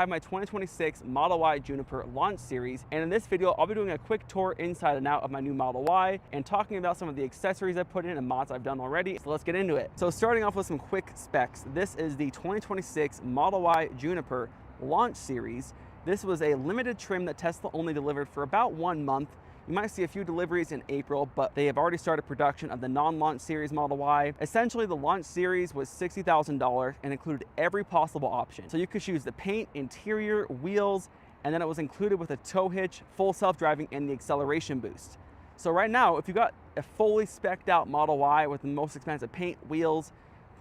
I have my 2026 Model Y Juniper launch series, and in this video I'll be doing a quick tour inside and out of my new Model Y and talking about some of the accessories I put in and mods I've done already. So let's get into it. So starting off with some quick specs, this is the 2026 Model Y Juniper launch series. This was a limited trim that Tesla only delivered for about 1 month. You might see a few deliveries in April, but they have already started production of the non-launch series Model Y. Essentially, the launch series was $60,000 and included every possible option. So you could choose the paint, interior, wheels, and then it was included with a tow hitch, full self-driving, and the acceleration boost. So right now, if you got a fully spec'd out Model Y with the most expensive paint, wheels,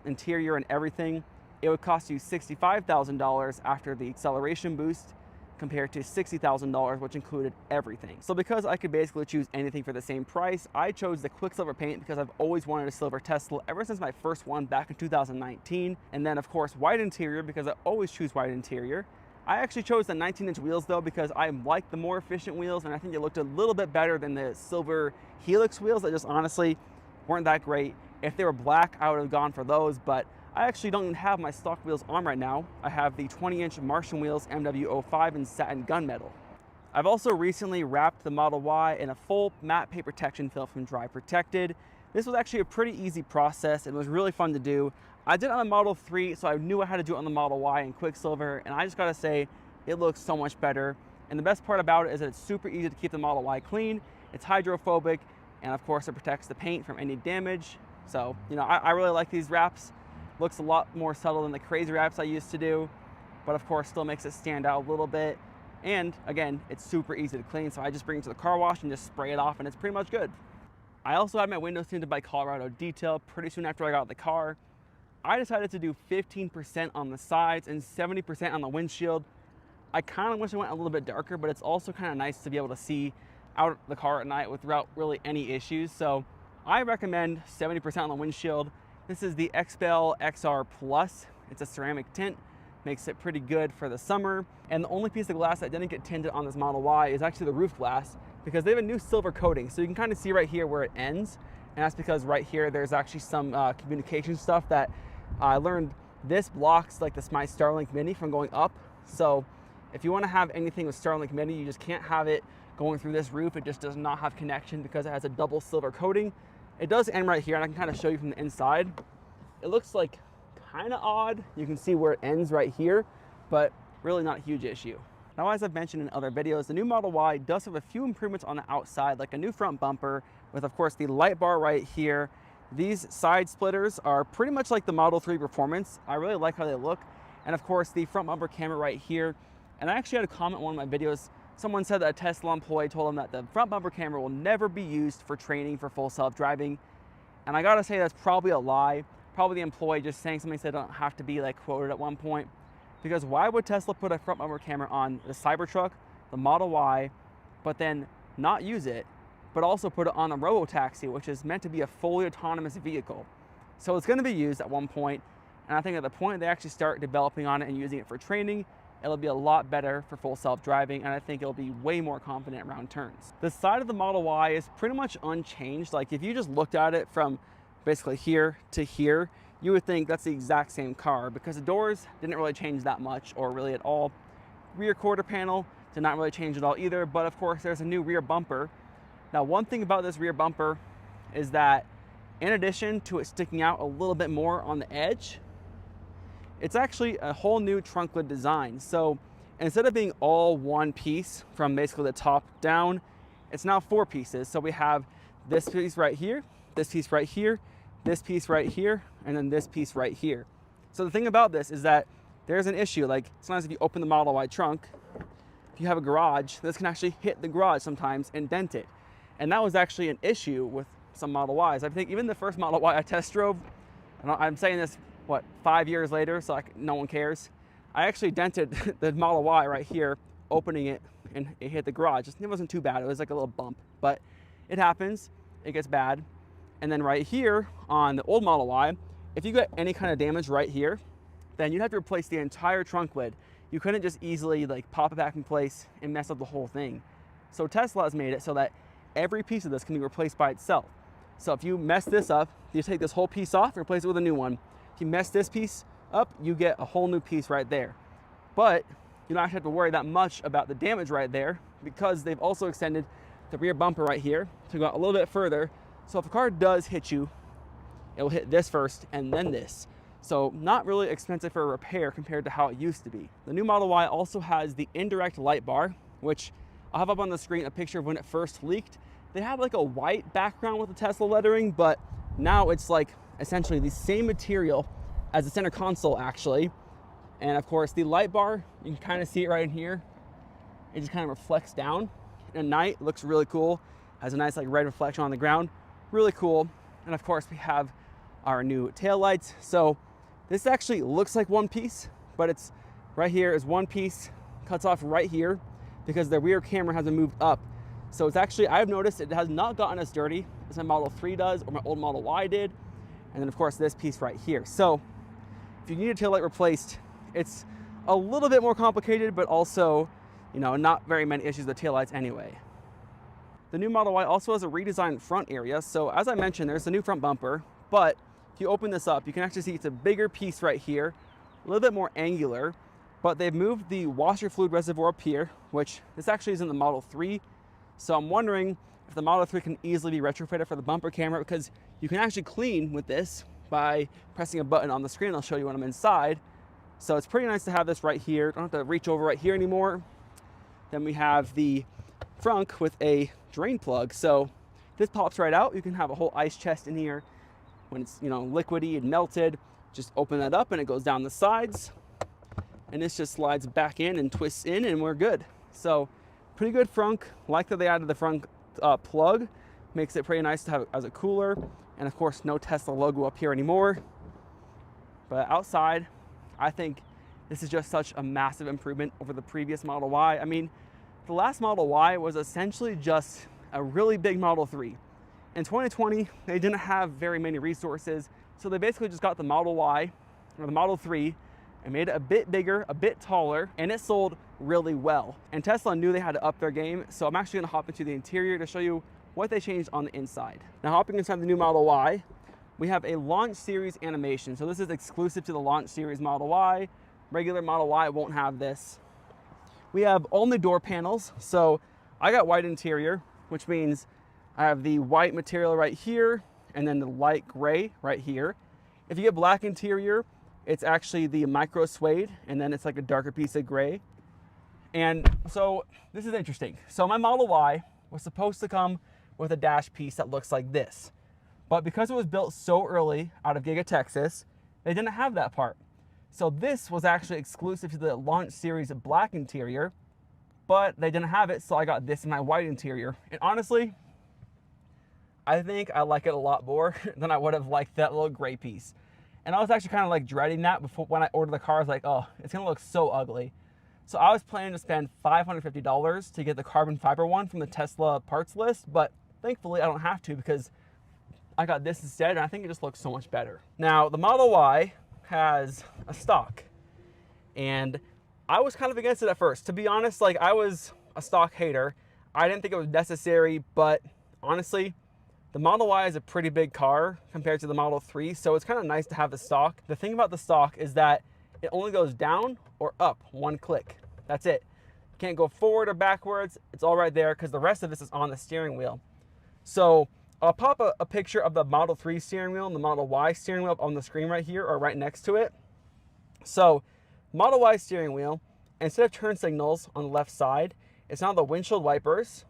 interior, and everything, it would cost you $65,000 after the acceleration boost, compared to $60,000, which included everything. So because I could basically choose anything for the same price, I chose the Quicksilver paint because I've always wanted a silver Tesla ever since my first one back in 2019. And then of course, white interior because I always choose white interior. I actually chose the 19-inch wheels though because I like the more efficient wheels, and I think it looked a little bit better than the silver Helix wheels that just honestly weren't that great. If they were black, I would have gone for those, but I actually don't even have my stock wheels on right now. I have the 20-inch Martian wheels MW05 in satin gunmetal. I've also recently wrapped the Model Y in a full matte paper protection film from Dry Protected. This was actually a pretty easy process. It was really fun to do. I did it on the Model 3, so I knew I had to do it on the Model Y in Quicksilver, and I just gotta say, it looks so much better. And the best part about it is that it's super easy to keep the Model Y clean, it's hydrophobic, and of course it protects the paint from any damage. So, you know, I really like these wraps. Looks a lot more subtle than the crazy wraps I used to do, but of course still makes it stand out a little bit. And again, it's super easy to clean, so I just bring it to the car wash and just spray it off and it's pretty much good. I also had my windows tinted by Colorado Detail pretty soon after I got out of the car. I decided to do 15% on the sides and 70% on the windshield. I kind of wish I went a little bit darker, but it's also kind of nice to be able to see out the car at night without really any issues. So I recommend 70% on the windshield. This is the XPEL XR Plus. It's a ceramic tint, makes it pretty good for the summer. And the only piece of glass that didn't get tinted on this Model Y is actually the roof glass, because they have a new silver coating. So you can kind of see right here where it ends. And that's because right here, there's actually some communication stuff that I learned this blocks like my Starlink Mini from going up. So if you want to have anything with Starlink Mini, you just can't have it going through this roof. It just does not have connection because it has a double silver coating. It does end right here, and I can kind of show you from the inside. It looks like kind of odd. You can see where it ends right here, but really not a huge issue. Now, as I've mentioned in other videos, the new Model Y does have a few improvements on the outside, like a new front bumper with, of course, the light bar right here. These side splitters are pretty much like the Model 3 Performance. I really like how they look. And of course, the front bumper camera right here. And I actually had a comment in one of my videos. Someone said that a Tesla employee told them that the front bumper camera will never be used for training for full self-driving. And I gotta say that's probably a lie. Probably the employee just saying something so they don't have to be like quoted at one point. Because why would Tesla put a front bumper camera on the Cybertruck, the Model Y, but then not use it, but also put it on a robotaxi, which is meant to be a fully autonomous vehicle? So it's gonna be used at one point, and I think at the point they actually start developing on it and using it for training, it'll be a lot better for full self-driving, and I think it'll be way more confident around turns. The side of the Model Y is pretty much unchanged. Like if you just looked at it from basically here to here, you would think that's the exact same car because the doors didn't really change that much or really at all. Rear quarter panel did not really change at all either, but of course there's a new rear bumper. Now, one thing about this rear bumper is that in addition to it sticking out a little bit more on the edge, it's actually a whole new trunk lid design. So instead of being all one piece from basically the top down, it's now 4 pieces. So we have this piece right here, this piece right here, this piece right here, and then this piece right here. So the thing about this is that there's an issue. Like sometimes if you open the Model Y trunk, if you have a garage, this can actually hit the garage sometimes and dent it. And that was actually an issue with some Model Ys. I think even the first Model Y I test drove, and I'm saying this, what, 5 years later, so no one cares. I actually dented the Model Y right here, opening it, and it hit the garage. It wasn't too bad, it was like a little bump, but it happens, it gets bad. And then right here on the old Model Y, if you get any kind of damage right here, then you'd have to replace the entire trunk lid. You couldn't just easily like pop it back in place and mess up the whole thing. So Tesla has made it so that every piece of this can be replaced by itself. So if you mess this up, you take this whole piece off and replace it with a new one. If you mess this piece up, you get a whole new piece right there. But you don't actually have to worry that much about the damage right there, because they've also extended the rear bumper right here to go out a little bit further. So if a car does hit you, it will hit this first and then this. So not really expensive for a repair compared to how it used to be. The new Model Y also has the indirect light bar, which I'll have up on the screen a picture of when it first leaked. They have like a white background with the Tesla lettering, but now it's like essentially the same material as the center console actually. And of course the light bar, you can kind of see it right in here. It just kind of reflects down. At night, it looks really cool. Has a nice like red reflection on the ground. Really cool. And of course we have our new tail lights. So this actually looks like one piece, but it's right here is one piece, cuts off right here because the rear camera hasn't moved up. So it's actually, I've noticed it has not gotten as dirty as my Model 3 does or my old Model Y did. And then of course this piece right here. So if you need a tail light replaced, it's a little bit more complicated, but also, you know, not very many issues with tail lights anyway. The new Model Y also has a redesigned front area. So as I mentioned, there's a new front bumper, but if you open this up, you can actually see it's a bigger piece right here, a little bit more angular, but they've moved the washer fluid reservoir up here, which this actually is in the Model 3. So I'm wondering if the Model 3 can easily be retrofitted for the bumper camera, because you can actually clean with this by pressing a button on the screen. I'll show you when I'm inside. So it's pretty nice to have this right here. Don't have to reach over right here anymore. Then we have the frunk with a drain plug. So this pops right out. You can have a whole ice chest in here. When it's, you know, liquidy and melted, just open that up and it goes down the sides. And this just slides back in and twists in and we're good. So pretty good frunk. Like that they added the front plug. Makes it pretty nice to have as a cooler. And of course, no Tesla logo up here anymore. But outside, I think this is just such a massive improvement over the previous Model Y. I mean, the last Model Y was essentially just a really big Model 3. In 2020, they didn't have very many resources, so they basically just got the Model Y or the Model 3 and made it a bit bigger, a bit taller, and it sold really well. And Tesla knew they had to up their game, so I'm actually gonna hop into the interior to show you what they changed on the inside. Now, hopping inside the new Model Y, we have a launch series animation. So this is exclusive to the launch series Model Y. Regular Model Y won't have this. We have all new door panels. So I got white interior, which means I have the white material right here and then the light gray right here. If you get black interior, it's actually the micro suede and then it's like a darker piece of gray. And so this is interesting. So my Model Y was supposed to come with a dash piece that looks like this. But because it was built so early out of Giga, Texas, they didn't have that part. So this was actually exclusive to the launch series of black interior, but they didn't have it, so I got this in my white interior. And honestly, I think I like it a lot more than I would have liked that little gray piece. And I was actually kind of like dreading that before when I ordered the car. I was like, oh, it's gonna look so ugly. So I was planning to spend $550 to get the carbon fiber one from the Tesla parts list, but thankfully I don't have to because I got this instead, and I think it just looks so much better. Now, the Model Y has a stock, and I was kind of against it at first. To be honest, like I was a stock hater. I didn't think it was necessary, but honestly, the Model Y is a pretty big car compared to the Model 3, so it's kind of nice to have the stock. The thing about the stock is that it only goes down or up one click. That's it. You can't go forward or backwards. It's all right there because the rest of this is on the steering wheel. So I'll pop a picture of the Model 3 steering wheel and the Model Y steering wheel up on the screen right here or right next to it. So Model Y steering wheel, instead of turn signals on the left side, it's now the windshield wipers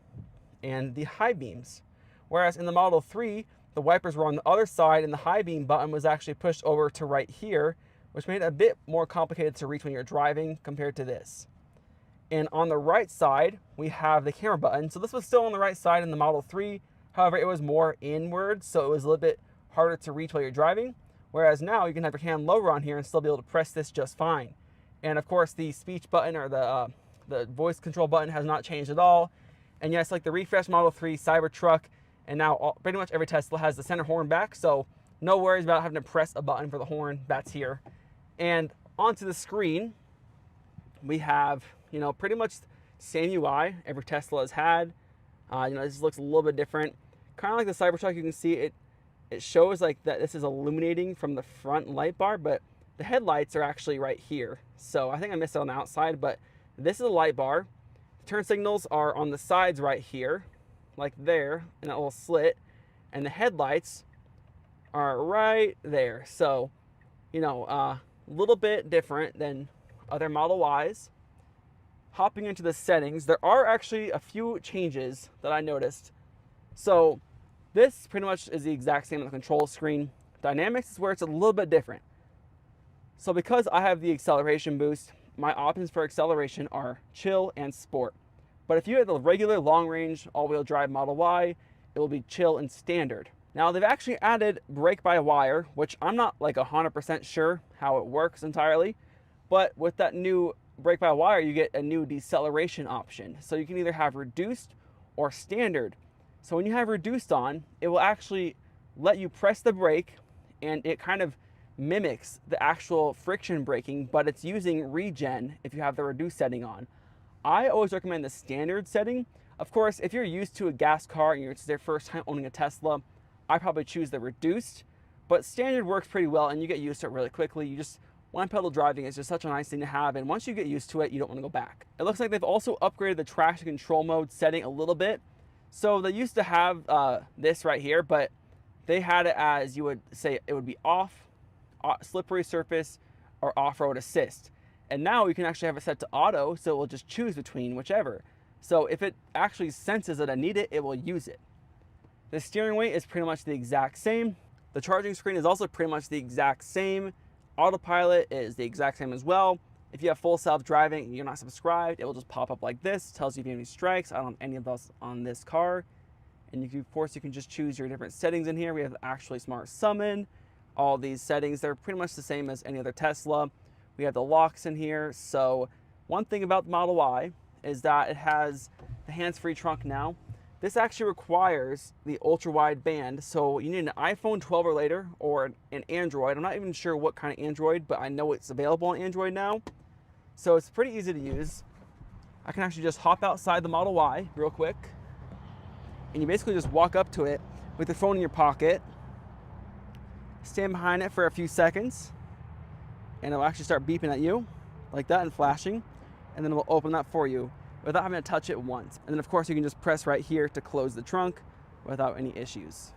and the high beams. Whereas in the Model 3, the wipers were on the other side and the high beam button was actually pushed over to right here, which made it a bit more complicated to reach when you're driving compared to this. And on the right side, we have the camera button. So this was still on the right side in the Model 3. However, it was more inward, so it was a little bit harder to reach while you're driving. Whereas now you can have your hand lower on here and still be able to press this just fine. And of course, the speech button or the voice control button has not changed at all. And yes, like the refreshed Model 3 Cybertruck, and now pretty much every Tesla has the center horn back, so no worries about having to press a button for the horn. That's here. And onto the screen, we have, you know, pretty much same UI every Tesla has had. You know, this looks a little bit different. Kind of like the Cybertruck, you can see it shows like that this is illuminating from the front light bar, but the headlights are actually right here. So I think I missed it on the outside, but This is a light bar. The turn signals are on the sides right here, like there, in that little slit. And the headlights are right there. So, you know, a little bit different than other Model Ys. Hopping into the settings, there are actually a few changes that I noticed. So this pretty much is the exact same on the control screen. Dynamics is where it's a little bit different. So because I have the acceleration boost, my options for acceleration are chill and sport. But if you have the regular long range all-wheel drive Model Y, it will be chill and standard. Now they've actually added brake by wire, which I'm not like 100% sure how it works entirely, but with that new brake by wire, you get a new deceleration option. So you can either have reduced or standard. So when you have reduced on, it will actually let you press the brake, and it kind of mimics the actual friction braking, but it's using regen if you have the reduced setting on. I always recommend the standard setting. Of course, if you're used to a gas car and it's their first time owning a Tesla, I probably choose the reduced, but standard works pretty well and you get used to it really quickly. You just, one pedal driving is just such a nice thing to have, and once you get used to it, you don't want to go back. It looks like they've also upgraded the traction control mode setting a little bit. So they used to have this right here, but they had it as, you would say it would be off, slippery surface, or off-road assist. And now you can actually have it set to auto, so it will just choose between whichever. So if it actually senses that I need it, it will use it. The steering wheel is pretty much the exact same. The charging screen is also pretty much the exact same. Autopilot is the exact same as well. If you have full self-driving and you're not subscribed, it will just pop up like this. Tells you if you have any strikes. I don't have any of those on this car. And you can, of course, you can just choose your different settings in here. We have actually smart summon. All these settings, they're pretty much the same as any other Tesla. We have the locks in here. So one thing about the Model Y is that it has the hands-free trunk now. This actually requires the ultra-wide band, so you need an iPhone 12 or later, or an Android. I'm not even sure what kind of Android, but I know it's available on Android now. So it's pretty easy to use. I can actually just hop outside the Model Y real quick, and you basically just walk up to it with your phone in your pocket, stand behind it for a few seconds, and it'll actually start beeping at you, like that, and flashing, and then it will open that for you without having to touch it once. And then of course you can just press right here to close the trunk without any issues.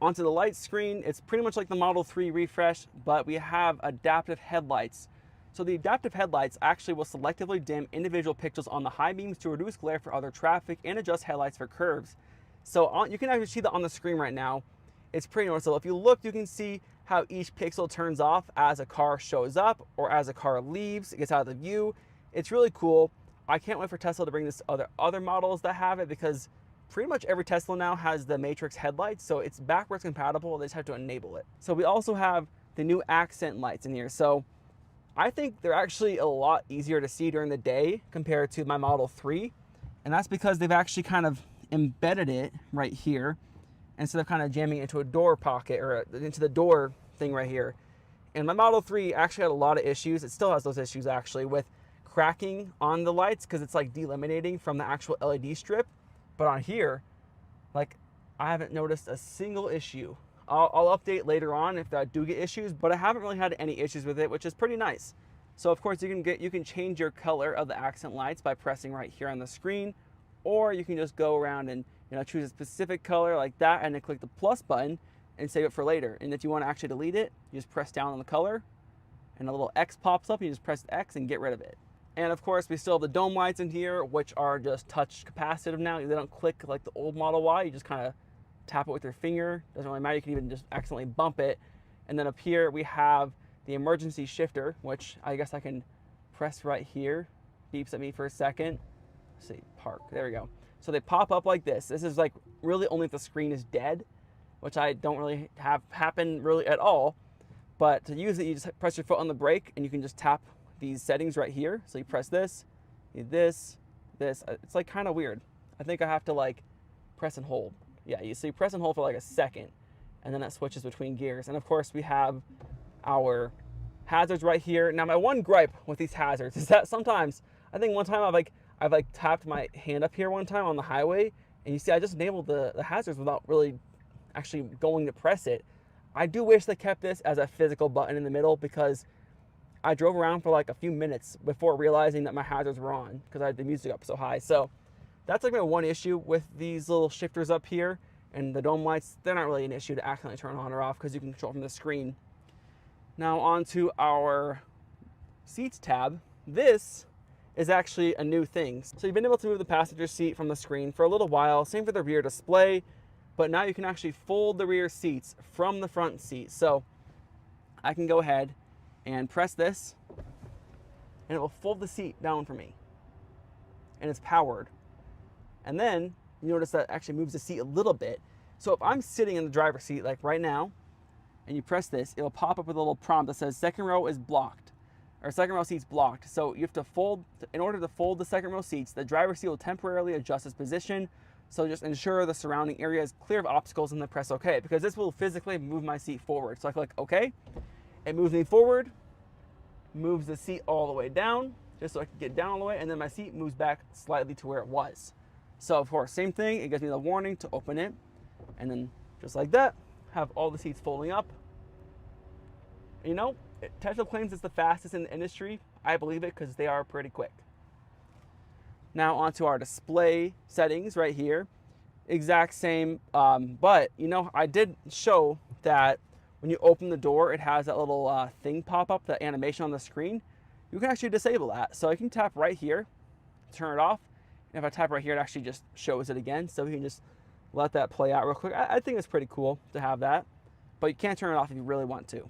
Onto the light screen, it's pretty much like the Model 3 refresh, but we have adaptive headlights. So the adaptive headlights actually will selectively dim individual pixels on the high beams to reduce glare for other traffic and adjust headlights for curves. So you can actually see that on the screen right now. It's pretty noticeable. If you look, you can see how each pixel turns off as a car shows up or as a car leaves, it gets out of the view. It's really cool. I can't wait for Tesla to bring this to other models that have it, because pretty much every Tesla now has the Matrix headlights, so it's backwards compatible. They just have to enable it. So we also have the new accent lights in here. So I think they're actually a lot easier to see during the day compared to my Model 3. And that's because they've actually kind of embedded it right here instead of kind of jamming it into a door pocket or into the door thing right here. And my Model 3 actually had a lot of issues. It still has those issues actually with cracking on the lights because it's like delaminating from the actual LED strip. But on here, like, I haven't noticed a single issue. I'll update later on if I do get issues, but I haven't really had any issues with it, which is pretty nice. So of course you can change your color of the accent lights by pressing right here on the screen, or you can just go around and choose a specific color like that and then click the plus button and save it for later. And if you want to actually delete it, you just press down on the color and a little X pops up, and you just press X and get rid of it. And of course, we still have the dome lights in here, which are just touch capacitive now. They don't click like the old Model Y. You just kind of tap it with your finger. Doesn't really matter. You can even just accidentally bump it. And then up here, we have the emergency shifter, which I guess I can press right here. Beeps at me for a second. Let's see, park. There we go. So they pop up like this. This is like really only if the screen is dead, which I don't really have happen really at all. But to use it, you just press your foot on the brake, and you can just tap these settings right here. So you press this, this. It's like kind of weird. I think I have to like press and hold. Yeah, so you press and hold for like a second, and then that switches between gears. And of course we have our hazards right here. Now my one gripe with these hazards is that sometimes, I think one time I've tapped my hand up here one time on the highway, and you see I just enabled the hazards without really actually going to press it. I do wish they kept this as a physical button in the middle, because I drove around for like a few minutes before realizing that my hazards were on because I had the music up so high. So that's like my one issue with these little shifters up here, and the dome lights. They're not really an issue to accidentally turn on or off because you can control from the screen. Now on to our seats tab. This is actually a new thing. So you've been able to move the passenger seat from the screen for a little while. Same for the rear display, but now you can actually fold the rear seats from the front seat. So I can go ahead and press this and it will fold the seat down for me, and it's powered. And then you notice that actually moves the seat a little bit. So if I'm sitting in the driver's seat like right now and you press this, it'll pop up with a little prompt that says second row is blocked, or second row seats blocked. So you have to fold, in order to fold the second row seats, the driver's seat will temporarily adjust its position. So just ensure the surrounding area is clear of obstacles and then press OK, because this will physically move my seat forward. So I click OK, it moves me forward, moves the seat all the way down, just so I can get down all the way, and then my seat moves back slightly to where it was. So of course, same thing, it gives me the warning to open it, and then just like that, have all the seats folding up. You know, Tesla claims it's the fastest in the industry. I believe it because they are pretty quick. Now onto our display settings right here. Exact same, but you know, I did show that when you open the door, it has that little thing pop up, the animation on the screen. You can actually disable that. So I can tap right here, turn it off. And if I tap right here, it actually just shows it again. So you can just let that play out real quick. I think it's pretty cool to have that, but you can't turn it off if you really want to.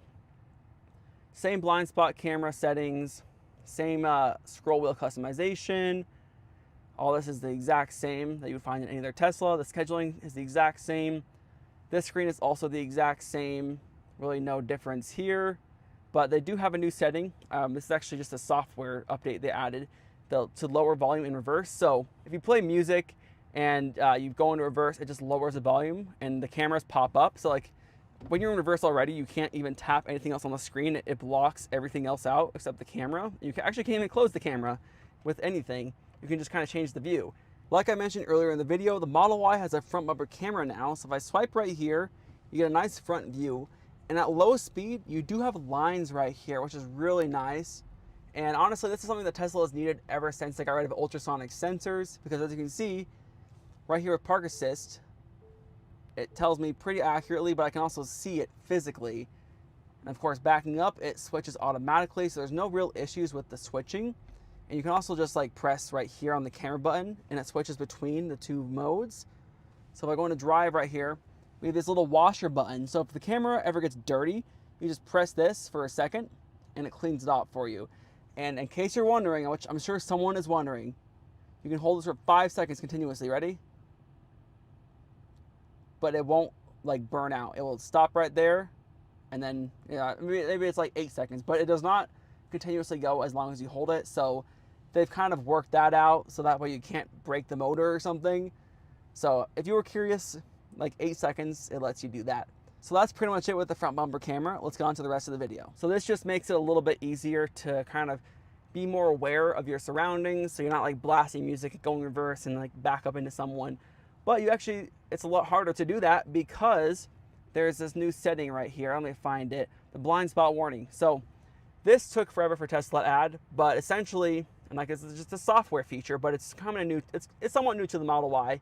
Same blind spot camera settings, same scroll wheel customization. All this is the exact same that you would find in any other Tesla. The scheduling is the exact same. This screen is also the exact same. Really no difference here, but they do have a new setting. This is actually just a software update they added to lower volume in reverse. So if you play music and you go into reverse, it just lowers the volume and the cameras pop up. So like when you're in reverse already, you can't even tap anything else on the screen. It blocks everything else out except the camera. You actually can't even close the camera with anything. You can just kind of change the view. Like I mentioned earlier in the video, the Model Y has a front bumper camera now. So if I swipe right here, you get a nice front view. And at low speed, you do have lines right here, which is really nice. And honestly, this is something that Tesla has needed ever since they got rid of ultrasonic sensors, because as you can see right here with Park Assist, it tells me pretty accurately, but I can also see it physically. And of course, backing up, it switches automatically, so there's no real issues with the switching. And you can also just like press right here on the camera button, and it switches between the two modes. So if I go into drive right here, we have this little washer button. So if the camera ever gets dirty, you just press this for a second, and it cleans it off for you. And in case you're wondering, which I'm sure someone is wondering, you can hold this for 5 seconds continuously. Ready? But it won't like burn out. It will stop right there, and then maybe it's like 8 seconds, but it does not continuously go as long as you hold it. So they've kind of worked that out so that way you can't break the motor or something. So if you were curious, like 8 seconds, it lets you do that. So that's pretty much it with the front bumper camera. Let's get on to the rest of the video. So this just makes it a little bit easier to kind of be more aware of your surroundings. So you're not like blasting music, going reverse and like back up into someone. But you actually, it's a lot harder to do that because there's this new setting right here. Let me find it, the blind spot warning. So this took forever for Tesla to add, but essentially, and like this is just a software feature, but it's kind of new. It's somewhat new to the Model Y.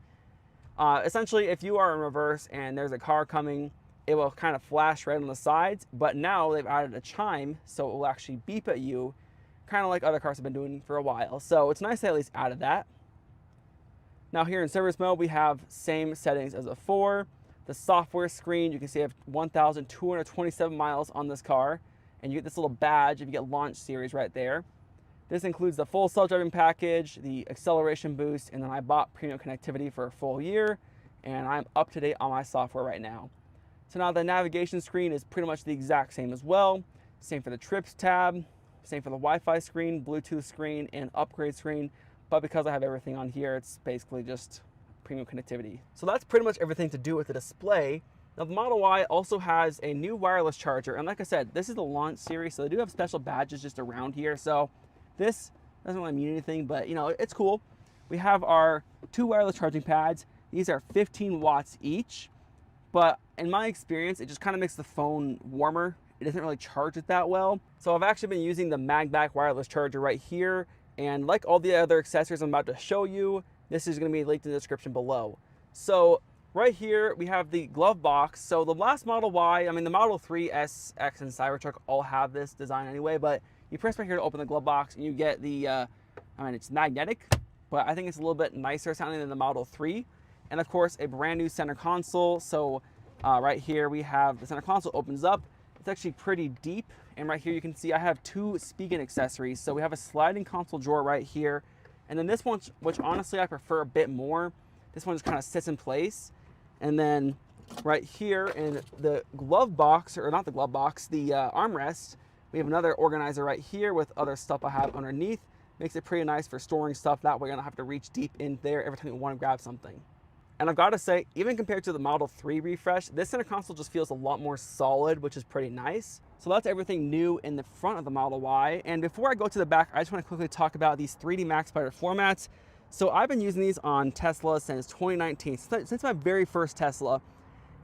Essentially, if you are in reverse and there's a car coming, it will kind of flash red on the sides, but now they've added a chime, so it will actually beep at you, kind of like other cars have been doing for a while. So it's nice they at least added that. Now here in service mode, we have same settings as before. The software screen, you can see I have 1,227 miles on this car, and you get this little badge if you get launch series right there. This includes the full self-driving package, the acceleration boost, and then I bought premium connectivity for a full year, and I'm up to date on my software right now. So now the navigation screen is pretty much the exact same as well. Same for the trips tab, same for the Wi-Fi screen, Bluetooth screen, and upgrade screen. But because I have everything on here, it's basically just premium connectivity. So that's pretty much everything to do with the display. Now the Model Y also has a new wireless charger. And like I said, this is the launch series, so they do have special badges just around here. So this doesn't really mean anything, but you know, it's cool. We have our 2 wireless charging pads. These are 15 watts each. But in my experience, it just kind of makes the phone warmer. it doesn't really charge it that well. So I've actually been using the MagBack wireless charger right here. And like all the other accessories I'm about to show you, this is going to be linked in the description below. So right here, we have the glove box. So the last Model Y, I mean the Model 3, S, X, and Cybertruck all have this design anyway, but you press right here to open the glove box and you get the, I mean, it's magnetic, but I think it's a little bit nicer sounding than the Model 3. And of course, a brand new center console. So right here, we have the center console opens up. It's actually pretty deep. And right here, you can see I have two speaking accessories. So we have a sliding console drawer right here. And then this one, which honestly I prefer a bit more. This one just kind of sits in place. And then right here in the glove box, or not the glove box, the armrest, we have another organizer right here with other stuff I have underneath. Makes it pretty nice for storing stuff. That way you don't have to reach deep in there every time you want to grab something. And I've got to say, even compared to the Model 3 refresh, this center console just feels a lot more solid, which is pretty nice. So that's everything new in the front of the Model Y. And before I go to the back, I just want to quickly talk about these 3D Max Spider floor mats. So I've been using these on Tesla since 2019, since my very first Tesla.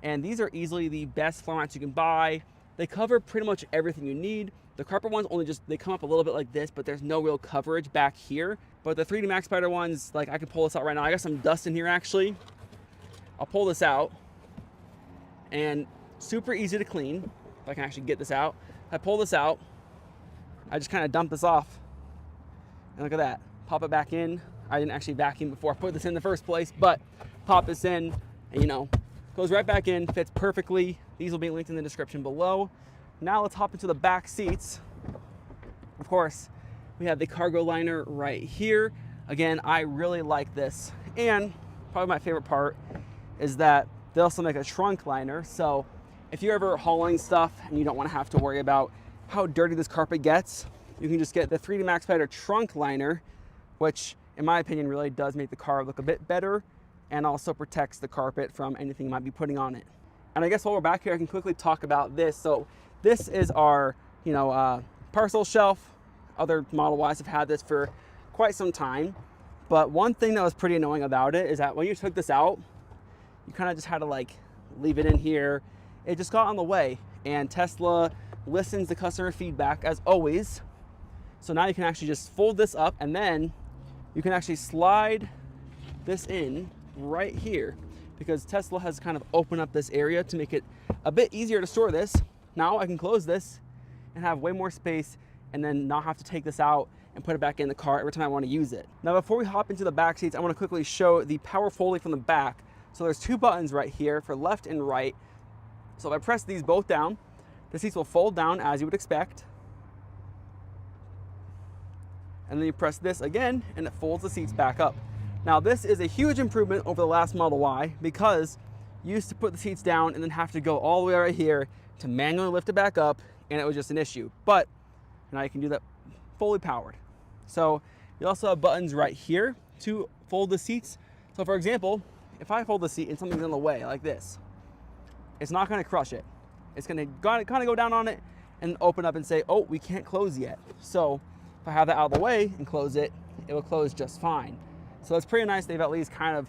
And these are easily the best floor mats you can buy. They cover pretty much everything you need. The carpet ones only they come up a little bit like this, but there's no real coverage back here. But the 3D Max Spider ones, like I can pull this out right now. I got some dust in here actually. I'll pull this out, and super easy to clean. If I can actually get this out. I pull this out, I just kind of dump this off. And look at that, pop it back in. I didn't actually vacuum before I put this in the first place, but pop this in, and you know, goes right back in, fits perfectly. These will be linked in the description below. Now let's hop into the back seats. Of course, we have the cargo liner right here. Again, I really like this. And probably my favorite part is that they also make a trunk liner. So if you're ever hauling stuff and you don't want to have to worry about how dirty this carpet gets, you can just get the 3D Max Spider trunk liner, which in my opinion really does make the car look a bit better and also protects the carpet from anything you might be putting on it. And I guess while we're back here, I can quickly talk about this. So this is our, parcel shelf. Other Model Ys have had this for quite some time. But one thing that was pretty annoying about it is that when you took this out, you kind of just had to like leave it in here. It just got on the way, and Tesla listens to customer feedback as always. So now you can actually just fold this up, and then you can actually slide this in right here, because Tesla has kind of opened up this area to make it a bit easier to store this. Now I can close this and have way more space, and then not have to take this out and put it back in the car every time I want to use it. Now before we hop into the back seats, I want to quickly show the power folding from the back. So there's two buttons right here for left and right. So if I press these both down, the seats will fold down as you would expect. And then you press this again and it folds the seats back up. Now this is a huge improvement over the last Model Y, because you used to put the seats down and then have to go all the way right here to manually lift it back up, and it was just an issue. But now you can do that fully powered. So you also have buttons right here to fold the seats. So for example, if I fold the seat and something's in the way like this, it's not going to crush it. It's going to kind of go down on it and open up and say, oh, we can't close yet. So if I have that out of the way and close it, it will close just fine. So it's pretty nice they've at least kind of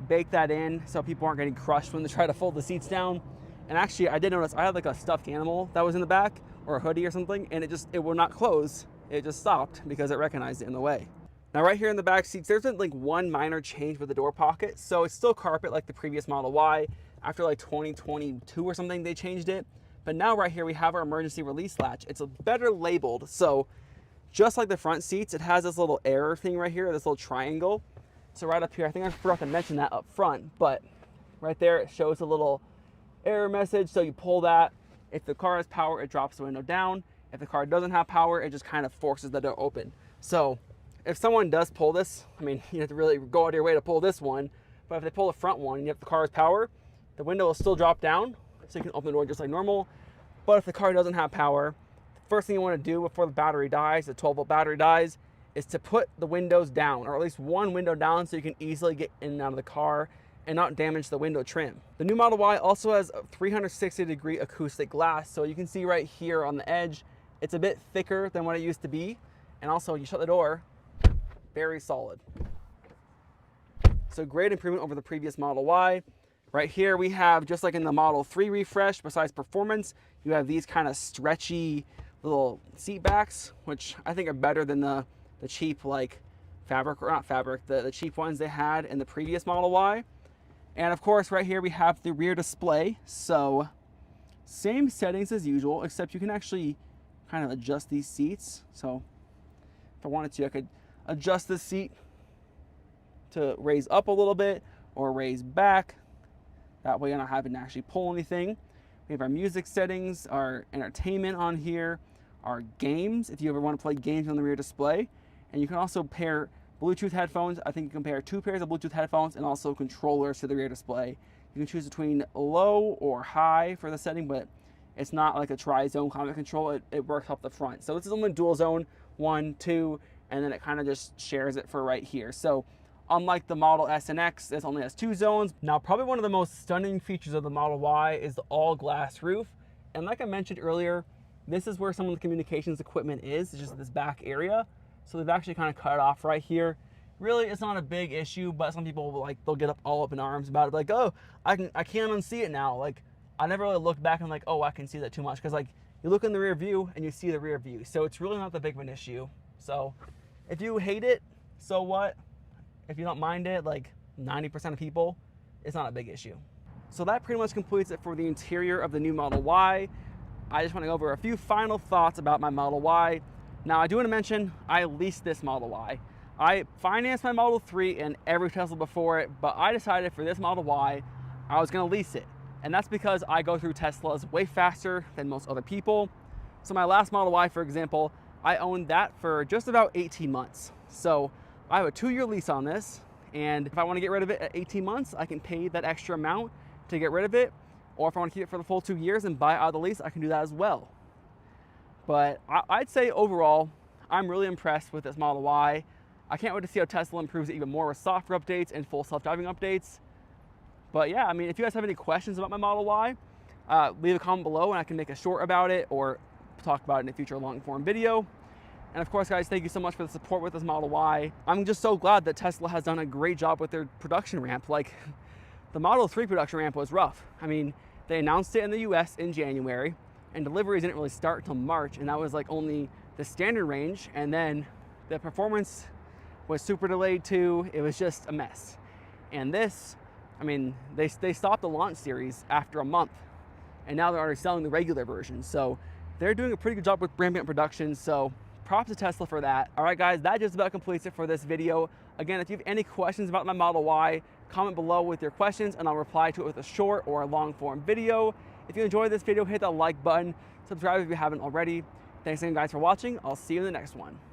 baked that in so people aren't getting crushed when they try to fold the seats down. And actually, I did notice I had like a stuffed animal that was in the back, or a hoodie or something, and it will not close. It just stopped because it recognized it in the way. Now right here in the back seats, there's been like one minor change with the door pocket. So it's still carpet like the previous Model Y. After like 2022 or something, they changed it. But now right here, we have our emergency release latch. It's a better labeled. So just like the front seats, it has this little error thing right here, this little triangle. So right up here, I think I forgot to mention that up front, but right there, it shows a little error message. So you pull that. If the car has power, it drops the window down. If the car doesn't have power, it just kind of forces the door open. So if someone does pull this, I mean, you have to really go out of your way to pull this one, but if they pull the front one and if the car has power, the window will still drop down, so you can open the door just like normal. But if the car doesn't have power, the first thing you want to do before the battery dies, the 12-volt battery dies, is to put the windows down, or at least one window down, so you can easily get in and out of the car and not damage the window trim. The new Model Y also has a 360-degree acoustic glass, so you can see right here on the edge, it's a bit thicker than what it used to be. And also, you shut the door, very solid. So great improvement over the previous Model Y. Right here we have, just like in the Model 3 refresh, besides performance, you have these kind of stretchy little seat backs, which I think are better than the cheap, like fabric, or not fabric, the cheap ones they had in the previous Model Y. And of course right here we have the rear display. So same settings as usual, except you can actually kind of adjust these seats. So if I wanted to, I could adjust this seat to raise up a little bit or raise back. That way you're not having to actually pull anything. We have our music settings, our entertainment on here, our games, if you ever want to play games on the rear display. And you can also pair Bluetooth headphones. I think you can pair 2 pairs of Bluetooth headphones and also controllers to the rear display. You can choose between low or high for the setting, but it's not like a tri-zone climate control. It works up the front. So this is only dual zone, 1, 2, and then it kind of just shares it for right here. So unlike the Model S and X, this only has 2 zones. Now, probably one of the most stunning features of the Model Y is the all glass roof. And like I mentioned earlier, this is where some of the communications equipment is. It's just this back area. So they've actually kind of cut it off right here. Really, it's not a big issue, but some people will, they'll get all up in arms about it. Like, oh, I can't unsee it now. Like, I never really looked back and like, oh, I can see that too much. Because like, you look in the rear view and you see the rear view. So it's really not that big of an issue. So if you hate it, so what? If you don't mind it, like 90% of people, it's not a big issue. So that pretty much completes it for the interior of the new Model Y. I just want to go over a few final thoughts about my Model Y. Now, I do want to mention, I leased this Model Y. I financed my Model 3 and every Tesla before it, but I decided for this Model Y, I was going to lease it. And that's because I go through Teslas way faster than most other people. So my last Model Y, for example, I owned that for just about 18 months. So I have a 2-year lease on this, and if I want to get rid of it at 18 months, I can pay that extra amount to get rid of it. Or if I want to keep it for the full 2 years and buy out of the lease, I can do that as well. But I'd say overall, I'm really impressed with this Model Y. I can't wait to see how Tesla improves it even more with software updates and full self-driving updates. But yeah, I mean, if you guys have any questions about my Model Y, leave a comment below and I can make a short about it or talk about it in a future long-form video. And of course, guys, thank you so much for the support with this Model Y. I'm just so glad that Tesla has done a great job with their production ramp. Like, the Model 3 production ramp was rough. I mean, they announced it in the US in January, and deliveries didn't really start until March, and that was like only the standard range, and then the performance was super delayed too. It was just a mess. And this, I mean, they stopped the launch series after a month, and now they're already selling the regular version. So they're doing a pretty good job with ramping up production, so props to Tesla for that. All right, guys, that just about completes it for this video. Again, if you have any questions about my Model Y, comment below with your questions, and I'll reply to it with a short or a long form video. If you enjoyed this video, hit that like button, subscribe if you haven't already. Thanks again, guys, for watching. I'll see you in the next one.